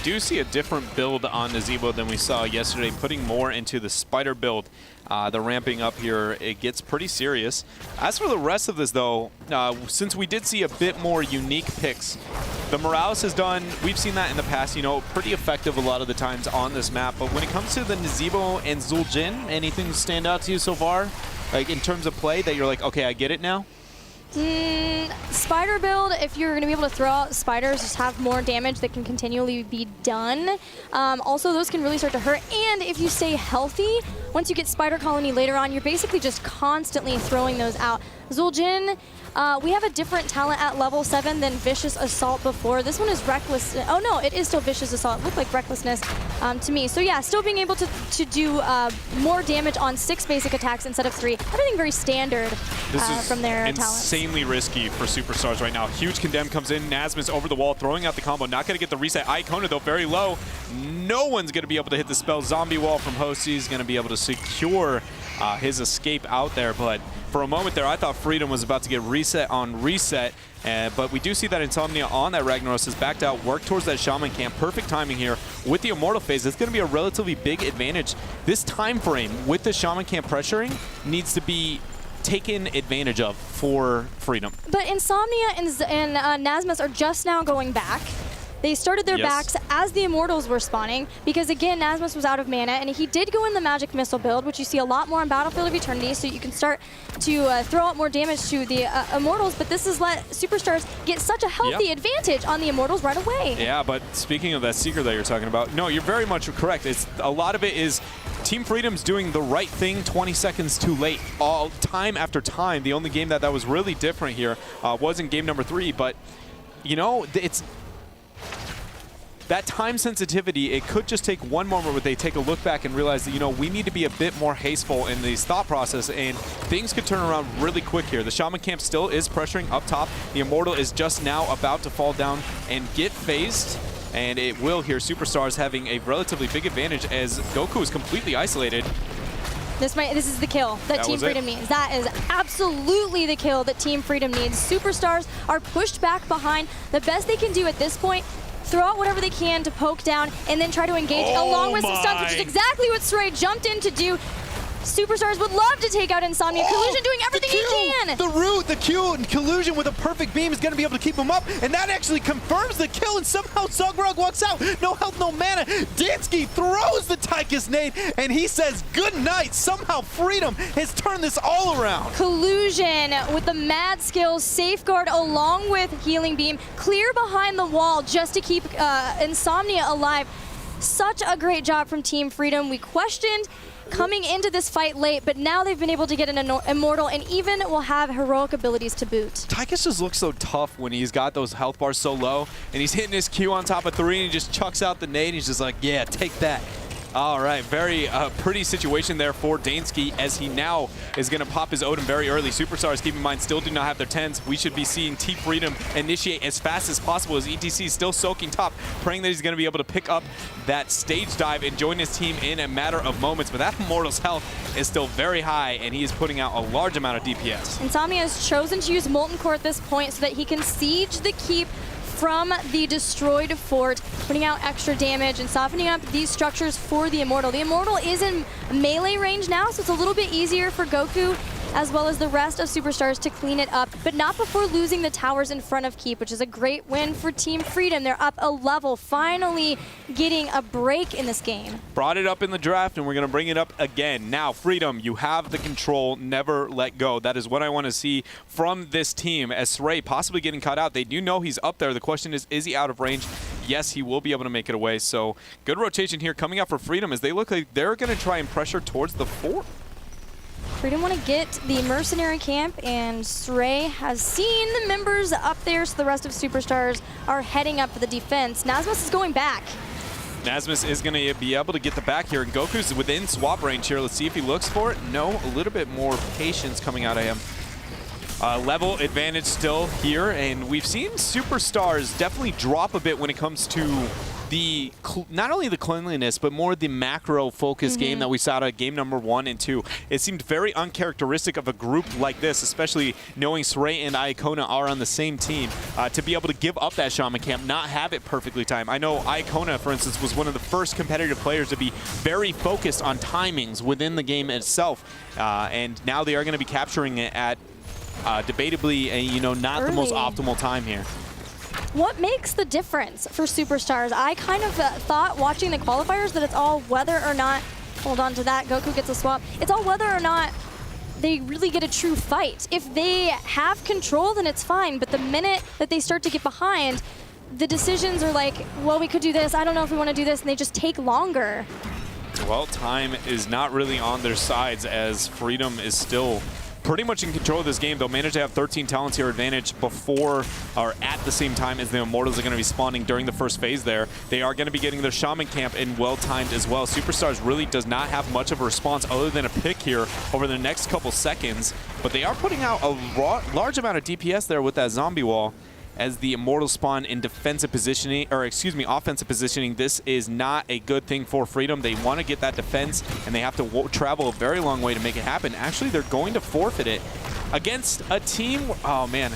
do see a different build on Nazebo than we saw yesterday, putting more into the spider build. The ramping up here, it gets pretty serious. As for the rest of this, though, since we did see a bit more unique picks, the Morales has done, we've seen that in the past, you know, pretty effective a lot of the times on this map. But when it comes to the Nazebo and Zul'jin, anything stand out to you so far? Like, in terms of play, that you're like, okay, I get it now? Spider build, if you're going to be able to throw out spiders, just have more damage that can continually be done. Also, those can really start to hurt. And if you stay healthy, once you get Spider Colony later on, you're basically just constantly throwing those out. Zul'jin, we have a different talent at level 7 than Vicious Assault before. This one is Reckless. Oh no, it is still Vicious Assault. It looked like Recklessness to me. So yeah, still being able to do more damage on 6 basic attacks instead of 3. Everything very standard from their talents. Insanely risky for Superstars right now. Huge Condemn comes in. Nazmus over the wall, throwing out the combo. Not going to get the reset. Iacona, though, very low. No one's going to be able to hit the spell. Zombie wall from Hosty is going to be able to secure his escape out there. But for a moment there, I thought Freedom was about to get reset on reset. But we do see that Insomnia on that Ragnaros is backed out, work towards that Shaman camp. Perfect timing here with the Immortal phase. It's going to be a relatively big advantage. This time frame with the Shaman camp pressuring needs to be taken advantage of for Freedom. But Insomnia and Nazmus are just now going back. They started their backs as the Immortals were spawning because, again, Nazmus was out of mana, and he did go in the Magic Missile build, which you see a lot more on Battlefield of Eternity, so you can start to throw out more damage to the Immortals, but this has let Superstars get such a healthy advantage on the Immortals right away. Yeah, but speaking of that Seeker that you're talking about, no, you're very much correct. A lot of it is Team Freedom's doing the right thing 20 seconds too late, all time after time. The only game that was really different here was in game number 3, but, you know, it's that time sensitivity. It could just take one moment where they take a look back and realize that, you know, we need to be a bit more hasteful in the thought process, and things could turn around really quick here. The Shaman camp still is pressuring up top. The Immortal is just now about to fall down and get phased, and it will here. Superstars having a relatively big advantage as Goku is completely isolated. This is the kill that Team Freedom needs. That is absolutely the kill that Team Freedom needs. Superstars are pushed back behind. The best they can do at this point, throw out whatever they can to poke down and then try to engage along with some stuns, which is exactly what Sray jumped in to do. Superstars would love to take out Insomnia. Collusion doing everything he can. The root, the Q, and Collusion with a perfect beam is going to be able to keep him up, and that actually confirms the kill, and somehow Zogrog walks out. No health, no mana. Dansky throws the Tychus nade, and he says good night. Somehow Freedom has turned this all around. Collusion with the mad skills, Safeguard along with Healing Beam, clear behind the wall just to keep Insomnia alive. Such a great job from Team Freedom. We questioned coming into this fight late, but now they've been able to get an Immortal and even will have heroic abilities to boot. Tychus just looks so tough when he's got those health bars so low, and he's hitting his Q on top of 3, and he just chucks out the nade. He's just like, yeah, take that. All right, very pretty situation there for Dansky as he now is going to pop his Odin very early. Superstars, keep in mind, still do not have their 10s. We should be seeing Team Freedom initiate as fast as possible as ETC is still soaking top, praying that he's going to be able to pick up that stage dive and join his team in a matter of moments. But that Immortal's health is still very high, and he is putting out a large amount of DPS. Insomnia has chosen to use Molten Core at this point so that he can siege the keep from the destroyed fort, putting out extra damage and softening up these structures for the Immortal. The Immortal is in melee range now, so it's a little bit easier for Goku as well as the rest of Superstars to clean it up, but not before losing the towers in front of Keep, which is a great win for Team Freedom. They're up a level, finally getting a break in this game. Brought it up in the draft, and we're going to bring it up again. Now, Freedom, you have the control, never let go. That is what I want to see from this team. As Sray possibly getting cut out, they do know he's up there. The question is he out of range? Yes, he will be able to make it away. So good rotation here coming out for Freedom as they look like they're going to try and pressure towards the fort. Freedom want to get the mercenary camp, and Sray has seen the members up there, so the rest of Superstars are heading up for the defense. Nazmus is going back. Nazmus is going to be able to get the back here, and Goku's within swap range here. Let's see if he looks for it. No, a little bit more patience coming out of him. Level advantage still here, and we've seen Superstars definitely drop a bit when it comes to not only the cleanliness, but more the macro-focused game that we saw at game number 1 and 2. It seemed very uncharacteristic of a group like this, especially knowing Sray and Iacona are on the same team, to be able to give up that Shaman Camp, not have it perfectly timed. I know Iacona, for instance, was one of the first competitive players to be very focused on timings within the game itself, and now they are going to be capturing it at debatably, not early. the most optimal time here. What makes the difference for Superstars? I kind of thought watching the qualifiers that it's all whether or not, hold on to that, Goku gets a swap, it's all whether or not they really get a true fight. If they have control, then it's fine, but the minute that they start to get behind, the decisions are like, well, we could do this, I don't know if we want to do this, and they just take longer. Well, time is not really on their sides as Freedom is still pretty much in control of this game. They'll manage to have 13 talents here advantage before or at the same time as the Immortals are going to be spawning during the first phase there. They are going to be getting their Shaman Camp in well-timed as well. Superstars really does not have much of a response other than a pick here over the next couple seconds, but they are putting out a large amount of DPS there with that zombie wall. As the Immortals spawn in defensive positioning, or excuse me, offensive positioning, this is not a good thing for Freedom. They want to get that defense, and they have to travel a very long way to make it happen. Actually, they're going to forfeit it against a team. Oh man,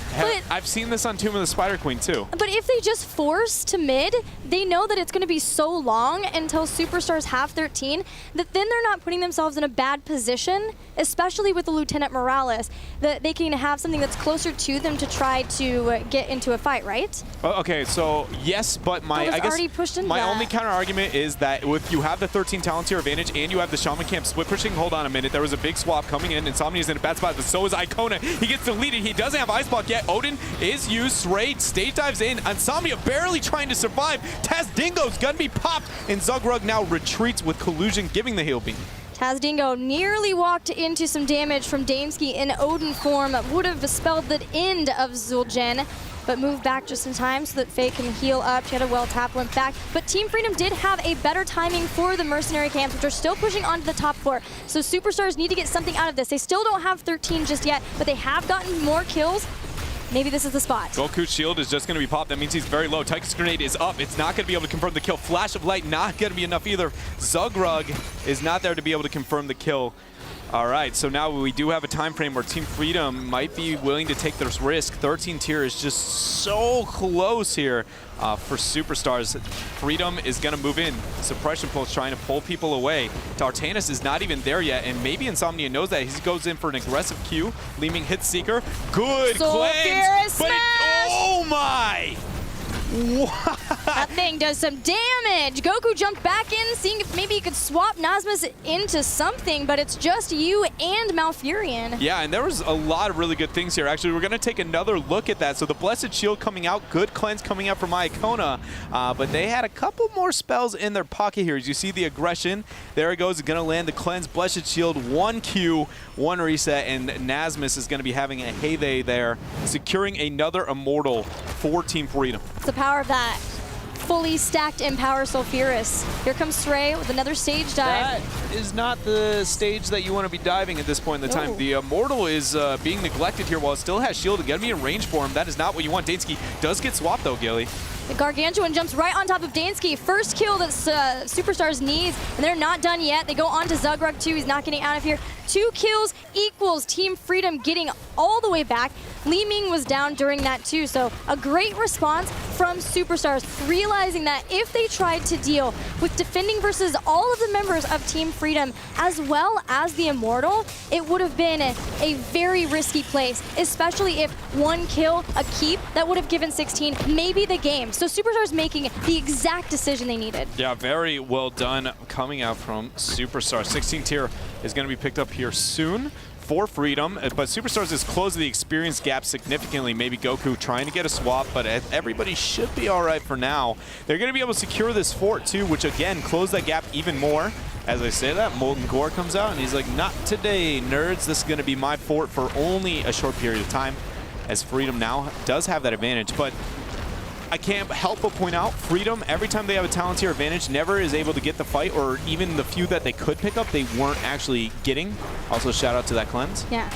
I've seen this on Tomb of the Spider Queen too. But if they just force to mid, they know that it's going to be so long until Superstars have 13 that then they're not putting themselves in a bad position, especially with the Lieutenant Morales, that they can have something that's closer to them to try to get into a fight, right? Okay, so yes, but I guess my only counter argument is that if you have the 13 talents to your advantage and you have the Shaman Camp split pushing, hold on a minute, there was a big swap coming in. Insomnia's in a bad spot, but so is Iacona. He gets deleted. He doesn't have Ice Block yet. Odin is used. Sray stage dives in. Insomnia barely trying to survive. Taz Dingo's gonna be popped, and Zugrug now retreats with Collusion, giving the heal beam. Taz Dingo nearly walked into some damage from Damesky in Odin form. Would have spelled the end of Zul'jin, but moved back just in time so that Faye can heal up. She had a well-tapped limp back. But Team Freedom did have a better timing for the mercenary camps, which are still pushing onto the top 4. So Superstars need to get something out of this. They still don't have 13 just yet, but they have gotten more kills. Maybe this is the spot. Goku's shield is just going to be popped. That means he's very low. Tychus Grenade is up. It's not going to be able to confirm the kill. Flash of Light not going to be enough either. Zugrug is not there to be able to confirm the kill. All right, so now we do have a time frame where Team Freedom might be willing to take this risk. 13 tier is just so close here for Superstars. Freedom is going to move in. Suppression Pulse trying to pull people away. Tartanus is not even there yet, and maybe Insomnia knows that. He goes in for an aggressive Q. Leeming hit Seeker. Good cleanse, but oh my! What? That thing does some damage. Goku jumped back in, seeing if maybe he could swap Nazmus into something, but it's just you and Malfurion. Yeah, and there was a lot of really good things here. Actually, we're going to take another look at that. So the Blessed Shield coming out, good cleanse coming out from Iacona, but they had a couple more spells in their pocket here. As you see the aggression, there it goes. It's going to land the cleanse, Blessed Shield, 1 Q, 1 reset, and Nazmus is going to be having a heyday there, securing another Immortal for Team Freedom. It's the power of that fully stacked Empower Sulfuris. Here comes Sray with another stage dive. That is not the stage that you want to be diving at this point in the time. The Immortal is being neglected here while it still has shield. It's going to be in range for him. That is not what you want. Dansky does get swapped though, Gilly. The Gargantuan jumps right on top of Dansky. First kill that Superstars needs, and they're not done yet. They go on to Zugrug too. He's not getting out of here. 2 kills equals Team Freedom getting all the way back. Li Ming was down during that too, so a great response from Superstars, realizing that if they tried to deal with defending versus all of the members of Team Freedom as well as the Immortal, it would have been a very risky place, especially if 1 kill, a keep, that would have given 16 maybe the game. So Superstars making the exact decision they needed. Yeah, very well done coming out from Superstars. 16 tier is going to be picked up here soon for Freedom, but Superstars has closed the experience gap significantly. Maybe Goku trying to get a swap, but everybody should be all right for now. They're going to be able to secure this fort too, which again, close that gap even more. As I say that, Molten Gore comes out and he's like, not today, nerds. This is going to be my fort for only a short period of time, as Freedom now does have that advantage. But I can't help but point out, Freedom, every time they have a talent tier advantage, never is able to get the fight, or even the few that they could pick up, they weren't actually getting. Also, shout out to that cleanse. Yeah.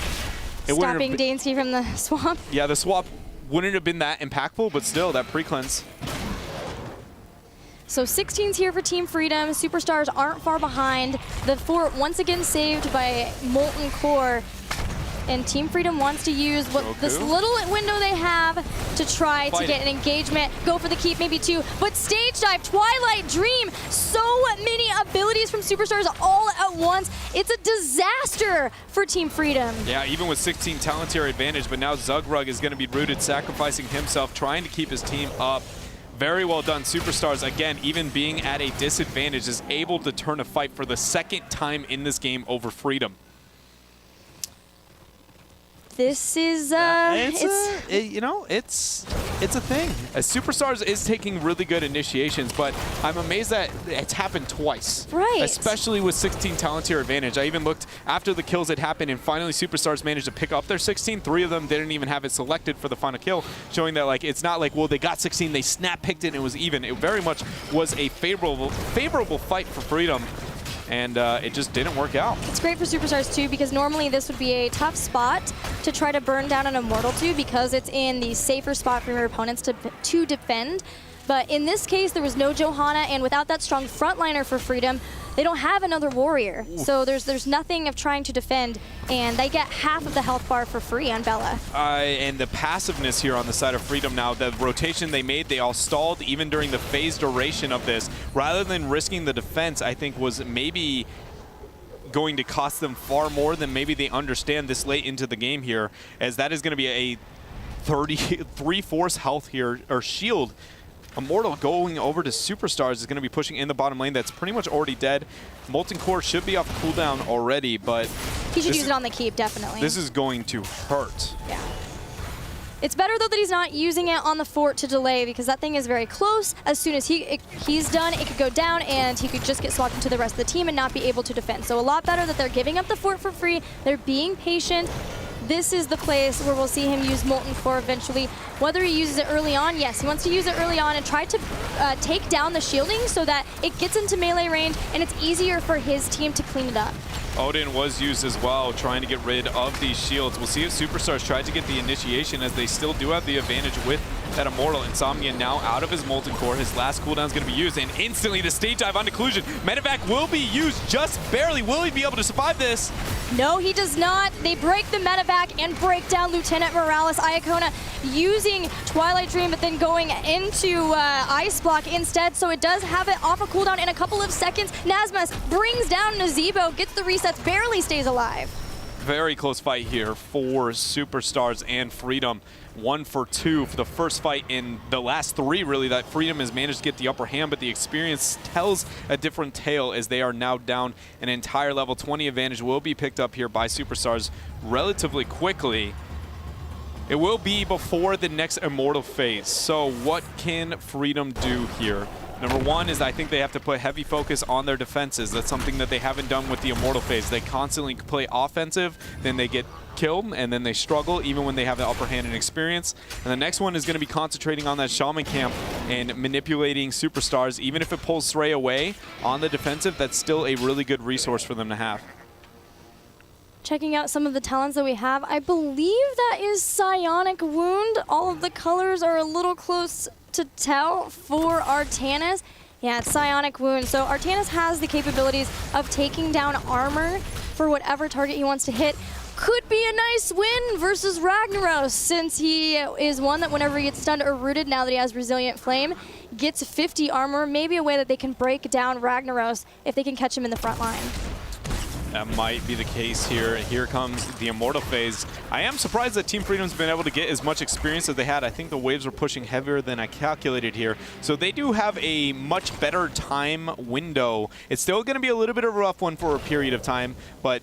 Stopping Dansky from the swap. Yeah, the swap wouldn't have been that impactful, but still, that pre-cleanse. So 16's here for Team Freedom. Superstars aren't far behind. The fort once again saved by Molten Core. And Team Freedom wants to use this little window they have to try to get an engagement, go for the keep, maybe two, but stage dive, Twilight Dream, so many abilities from Superstars all at once. It's a disaster for Team Freedom. Yeah, even with 16 talent tier advantage, but now Zugrug is going to be rooted, sacrificing himself, trying to keep his team up. Very well done. Superstars, again, even being at a disadvantage, is able to turn a fight for the second time in this game over Freedom. This is, it's a thing. Superstars is taking really good initiations, but I'm amazed that it's happened twice. Right. Especially with 16 talent tier advantage. I even looked after the kills had happened, and finally Superstars managed to pick up their 16. 3 of them didn't even have it selected for the final kill, showing that like it's not like, well, they got 16, they snap picked it, and it was even. It very much was a favorable fight for Freedom. And it just didn't work out. It's great for Superstars too, because normally this would be a tough spot to try to burn down an Immortal to, because it's in the safer spot for your opponents to defend. But in this case, there was no Johanna, and without that strong frontliner for Freedom, they don't have another warrior. Ooh. So there's nothing of trying to defend, and they get half of the health bar for free on Bella. And the passiveness here on the side of Freedom now, the rotation they made, they all stalled even during the phase duration of this. Rather than risking the defense, I think was maybe going to cost them far more than maybe they understand this late into the game here, as that is going to be a 3/4 health here, or shield. Immortal going over to Superstars is going to be pushing in the bottom lane. That's pretty much already dead. Molten Core should be off cooldown already, but he should use it on the keep, definitely. This is going to hurt. Yeah. It's better, though, that he's not using it on the fort to delay, because that thing is very close. As soon as he's done, it could go down, and he could just get swapped into the rest of the team and not be able to defend. So a lot better that they're giving up the fort for free. They're being patient. This is the place where we'll see him use Molten Core eventually. Whether he uses it early on, yes, he wants to use it early on and try to take down the shielding so that it gets into melee range and it's easier for his team to clean it up. Odin was used as well, trying to get rid of these shields. We'll see if Superstars try to get the initiation, as they still do have the advantage with that Immortal. Insomnia now out of his Molten Core. His last cooldown is going to be used, and instantly the stage dive onto Collusion. Medevac will be used just barely. Will he be able to survive this? No, he does not. They break the Medevac and break down Lieutenant Morales. Iacona using Twilight Dream, but then going into Ice Block instead, so it does have it off a cooldown in a couple of seconds. Nazmas brings down Nazebo, gets the resets, barely stays alive. Very close fight here for Superstars and Freedom. 1 for 2 for the first fight in the last 3, really, that Freedom has managed to get the upper hand, but the experience tells a different tale, as they are now down an entire level. 20 advantage will be picked up here by Superstars relatively quickly. It will be before the next Immortal phase. So what can Freedom do here? Number one is I think they have to put heavy focus on their defenses. That's something that they haven't done with the Immortal phase. They constantly play offensive, then they get killed, and then they struggle even when they have the upper hand in experience. And the next one is going to be concentrating on that Shaman camp and manipulating Superstars. Even if it pulls Stray away on the defensive, that's still a really good resource for them to have. Checking out some of the talents that we have, I believe that is Psionic Wound. All of the colors are a little close to tell for Artanis. Yeah, it's Psionic Wound. So Artanis has the capabilities of taking down armor for whatever target he wants to hit. Could be a nice win versus Ragnaros, since he is one that whenever he gets stunned or rooted, now that he has Resilient Flame, gets 50 armor. Maybe a way that they can break down Ragnaros if they can catch him in the front line. That might be the case here. Here comes the Immortal phase. I am surprised that Team Freedom's been able to get as much experience as they had. I think the waves were pushing heavier than I calculated here. So they do have a much better time window. It's still going to be a little bit of a rough one for a period of time, but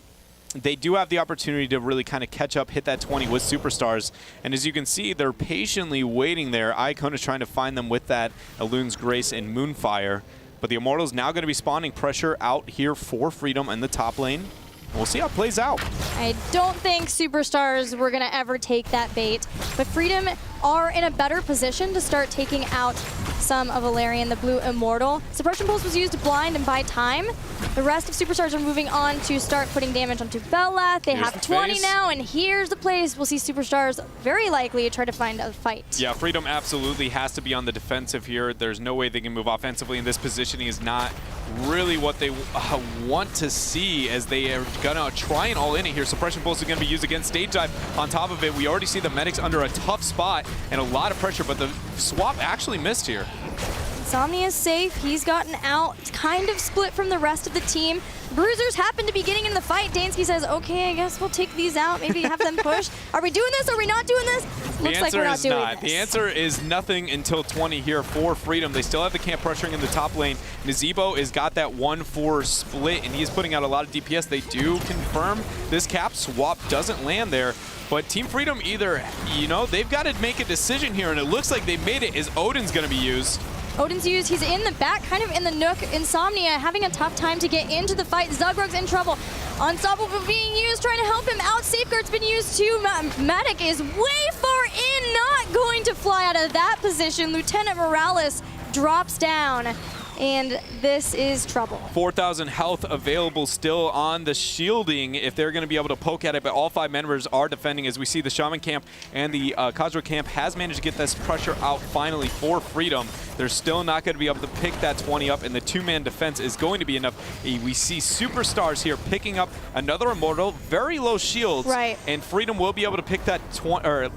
they do have the opportunity to really kind of catch up, hit that 20 with Superstars. And as you can see, they're patiently waiting there. Iacona is trying to find them with that Elun's Grace and Moonfire. But the Immortal's now going to be spawning pressure out here for Freedom in the top lane. We'll see how it plays out. I don't think Superstars were going to ever take that bait, but Freedom are in a better position to start taking out some of Valerian, the blue Immortal. Suppression Pulse was used to blind and buy time. The rest of Superstars are moving on to start putting damage onto Bella. They have 20 now, and here's the place. We'll see Superstars very likely try to find a fight. Yeah, Freedom absolutely has to be on the defensive here. There's no way they can move offensively, and this positioning is not really what they want to see, as they are gonna try and all in it here. Suppression Pulse is gonna be used against Stage Dive. On top of it, we already see the medics under a tough spot and a lot of pressure, but the swap actually missed here. Insomnia is safe. He's gotten out, kind of split from the rest of the team. Bruisers happen to be getting in the fight. Dansky says, okay, I guess we'll take these out, maybe have them push. Are we doing this? Are we not doing this? Looks like we're not doing this. The answer is nothing until 20 here for Freedom. They still have the camp pressuring in the top lane. Nazebo has got that 1-4 split, and he's putting out a lot of DPS. They do confirm this cap swap doesn't land there. But Team Freedom either, they've got to make a decision here, and it looks like they've made it, as Odin's going to be used. Odin's used. He's in the back, kind of in the nook. Insomnia having a tough time to get into the fight. Zugrug's in trouble. Unstoppable being used, trying to help him out. Safeguard's been used too. Medic is way far in, not going to fly out of that position. Lieutenant Morales drops down. And this is trouble. 4,000 health available still on the shielding if they're going to be able to poke at it, but all 5 members are defending, as we see the Shaman camp and the Khazra camp has managed to get this pressure out finally for Freedom. They're still not going to be able to pick that 20 up, and the 2-man defense is going to be enough. We see Superstars here picking up another Immortal, very low shields, and Freedom will be able to pick that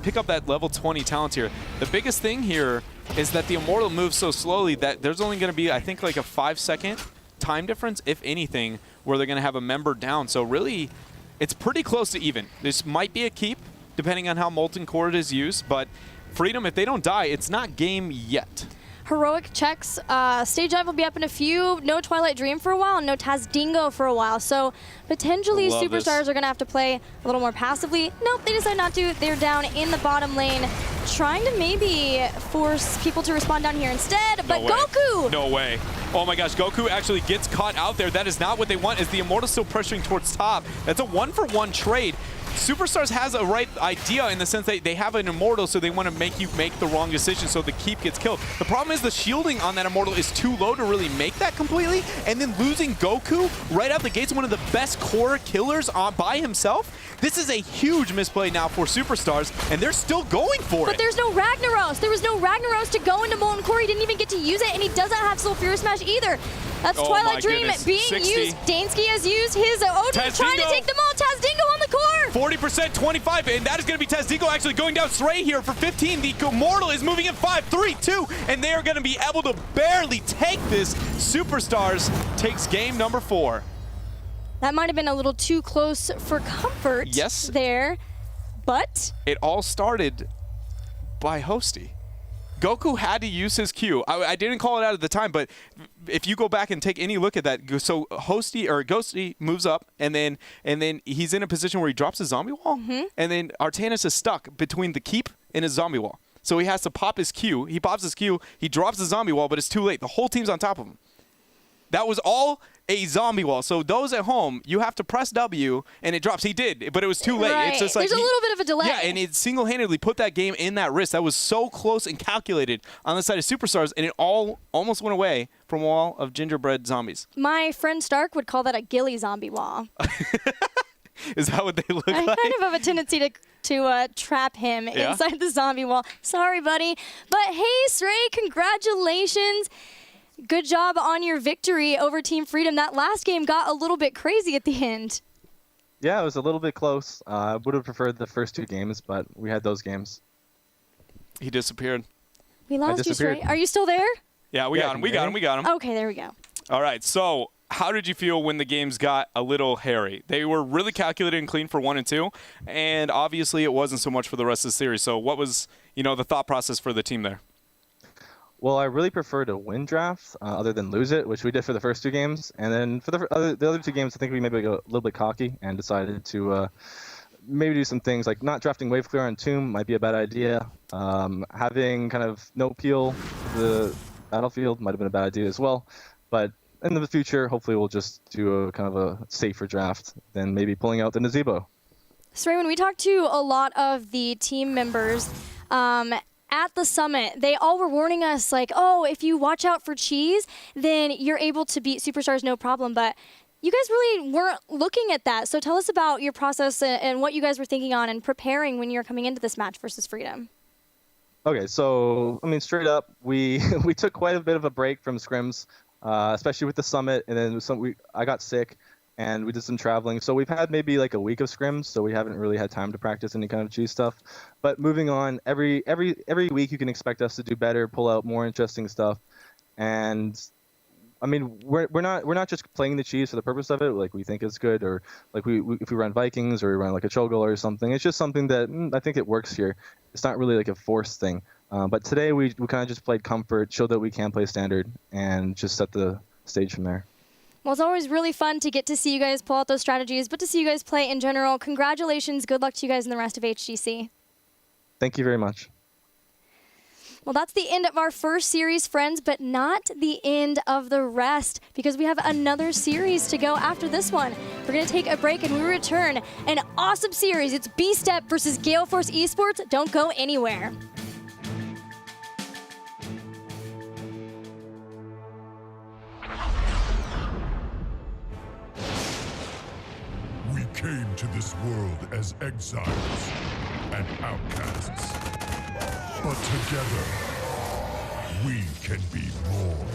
pick up that level 20 talent here. The biggest thing here is that the Immortal moves so slowly that there's only going to be, I think, like a 5-second time difference, if anything, where they're going to have a member down. So really, it's pretty close to even. This might be a keep, depending on how Molten Cord is used, but Freedom, if they don't die, it's not game yet. Heroic checks. Stage Dive will be up in a few. No Twilight Dream for a while, and no Tazdingo for a while. So potentially Superstars are going to have to play a little more passively. Nope, they decide not to. They're down in the bottom lane, trying to maybe force people to respond down here instead. But Goku! No way. Oh my gosh, Goku actually gets caught out there. That is not what they want, as the Immortal still pressuring towards top. That's a 1-for-1 trade. Superstars has a right idea in the sense that they have an Immortal, so they want to make you make the wrong decision so the keep gets killed. The problem is the shielding on that Immortal is too low to really make that completely, and then losing Goku right out the gates, one of the best core killers by himself. This is a huge misplay now for Superstars, and they're still going for it. But there's no Ragnaros. There was no Ragnaros to go into Molten Core. He didn't even get to use it, and he doesn't have Sulfurous Smash either. That's Twilight Dream being 60. used. Dansky has used his Odin, trying to take them all. Tazdingo on the core. 40%, 25, and that is going to be Tazdingo actually going down straight here for 15. The Immortal is moving in 5, 3, 2, and they are going to be able to barely take this. Superstars takes game number 4. That might have been a little too close for comfort there, but it all started by Hosty. Goku had to use his Q. I didn't call it out at the time, but if you go back and take any look at that, so Ghosty moves up, and then he's in a position where he drops his zombie wall, and then Artanis is stuck between the keep and his zombie wall. So he has to pop his Q. He pops his Q, he drops the zombie wall, but it's too late. The whole team's on top of him. That was all a zombie wall. So those at home, you have to press W, and it drops. He did, but it was too late. It's just like there's a little bit of a delay. Yeah, and it single-handedly put that game in that risk. That was so close and calculated on the side of Superstars, and it all almost went away from a wall of gingerbread zombies. My friend Stark would call that a ghillie zombie wall. Is that what they look like? I kind of have a tendency to trap him inside the zombie wall. Sorry, buddy. But hey, Sray, congratulations. Good job on your victory over Team Freedom. That last game got a little bit crazy at the end. Yeah, it was a little bit close. I would have preferred the first 2 games, but we had those games. He disappeared. We lost you, Sray. Are you still there? Yeah, we got him. We got him. Okay, there we go. All right, so how did you feel when the games got a little hairy? They were really calculated and clean for 1 and 2, and obviously it wasn't so much for the rest of the series. So what was, the thought process for the team there? Well, I really prefer to win drafts other than lose it, which we did for the first 2 games. And then for the other 2 games, I think we maybe got a little bit cocky and decided to maybe do some things like not drafting Wave Clear on Tomb might be a bad idea. Having kind of no peel the battlefield might have been a bad idea as well. But in the future, hopefully we'll just do a kind of a safer draft than maybe pulling out the Nazebo. Sray, when we talked to a lot of the team members, at the summit, they all were warning us like, oh, if you watch out for cheese, then you're able to beat Superstars no problem. But you guys really weren't looking at that. So tell us about your process and what you guys were thinking on and preparing when you're coming into this match versus Freedom. Okay, so I mean, straight up, we took quite a bit of a break from scrims, especially with the summit, and then I got sick, and we did some traveling. So we've had maybe like a week of scrims, so we haven't really had time to practice any kind of cheese stuff. But moving on, every week you can expect us to do better, pull out more interesting stuff, and I mean, we're not just playing the cheese for the purpose of it, like we think it's good, or like if we run Vikings or we run like a Cho'Gall or something. It's just something that I think it works here. It's not really like a forced thing. But today we kind of just played comfort, showed that we can play standard, and just set the stage from there. Well, it's always really fun to get to see you guys pull out those strategies, but to see you guys play in general. Congratulations. Good luck to you guys in the rest of HGC. Thank you very much. Well, that's the end of our first series, friends, but not the end of the rest, because we have another series to go after this one. We're going to take a break and we return. An awesome series. It's B-Step versus Gale Force Esports. Don't go anywhere. We came to this world as exiles and outcasts. But together, we can be more.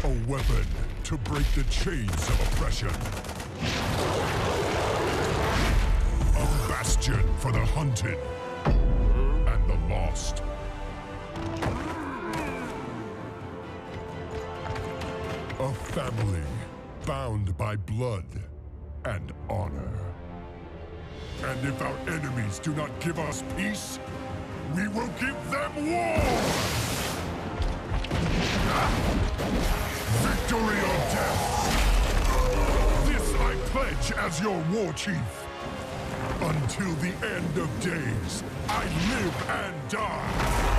A weapon to break the chains of oppression. A bastion for the hunted and the lost. A family bound by blood and honor. And if our enemies do not give us peace, we will give them war! Victory or death! This I pledge as your war chief. Until the end of days, I live and die.